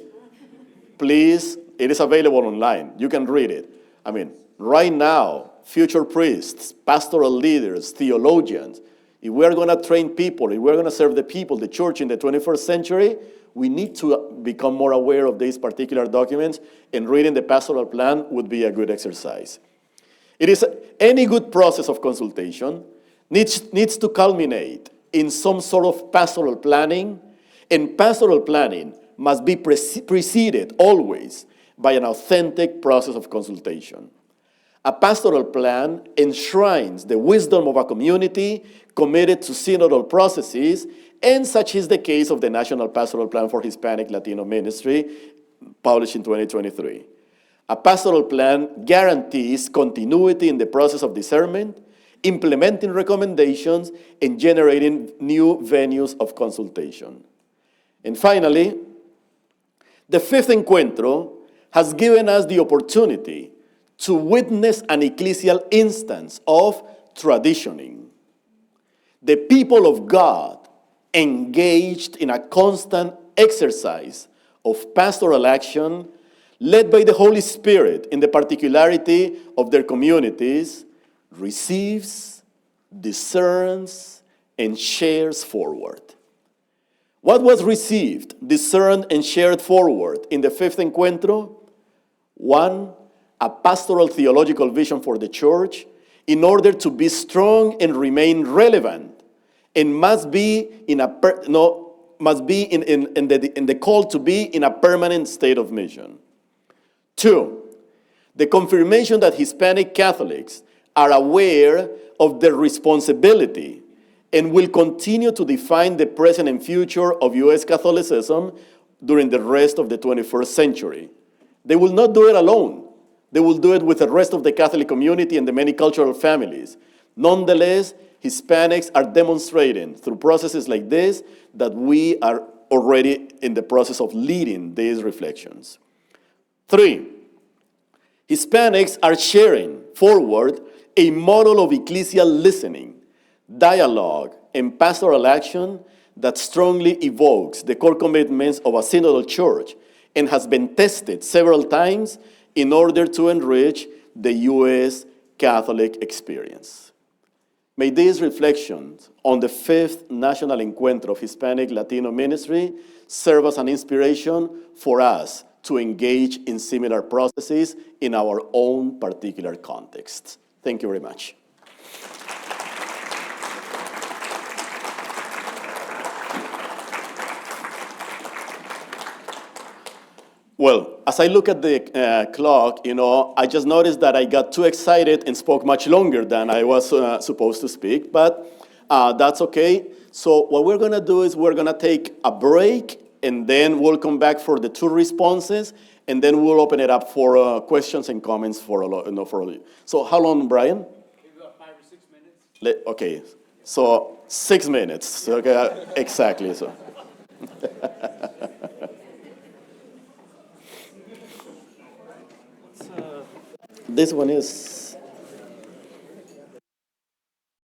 Please, it is available online. You can read it. I mean, right now, future priests, pastoral leaders, theologians, if we're going to train people, if we're going to serve the people, the church in the 21st century, we need to become more aware of these particular documents, and reading the pastoral plan would be a good exercise. It is any good process of consultation needs to culminate in some sort of pastoral planning, and pastoral planning must be preceded always by an authentic process of consultation. A pastoral plan enshrines the wisdom of a community committed to synodal processes, and such is the case of the National Pastoral Plan for Hispanic Latino Ministry, published in 2023. A pastoral plan guarantees continuity in the process of discernment, implementing recommendations, and generating new venues of consultation. And finally, the fifth Encuentro has given us the opportunity to witness an ecclesial instance of traditioning. The people of God engaged in a constant exercise of pastoral action led by the Holy Spirit in the particularity of their communities, receives, discerns, and shares forward. What was received, discerned, and shared forward in the fifth Encuentro? 1, a pastoral theological vision for the church in order to be strong and remain relevant, and must be in the call to be in a permanent state of mission. 2, the confirmation that Hispanic Catholics are aware of their responsibility and will continue to define the present and future of U.S. Catholicism, during the rest of the 21st century. They will not do it alone. They will do it with the rest of the Catholic community and the many cultural families. Nonetheless, Hispanics are demonstrating through processes like this that we are already in the process of leading these reflections. 3, Hispanics are sharing forward a model of ecclesial listening, dialogue, and pastoral action that strongly evokes the core commitments of a synodal church and has been tested several times in order to enrich the U.S. Catholic experience. May these reflections on the 5th National Encuentro of Hispanic Latino Ministry serve as an inspiration for us to engage in similar processes in our own particular context. Thank you very much. Well, as I look at the clock, I just noticed that I got too excited and spoke much longer than I was supposed to speak, but that's okay. So what we're gonna do is we're gonna take a break, and then we'll come back for the 2 responses, and then we'll open it up for questions and comments for all of you. So how long, Brian? Maybe about 5 or 6 minutes. Okay, so 6 minutes, okay, exactly so. This one is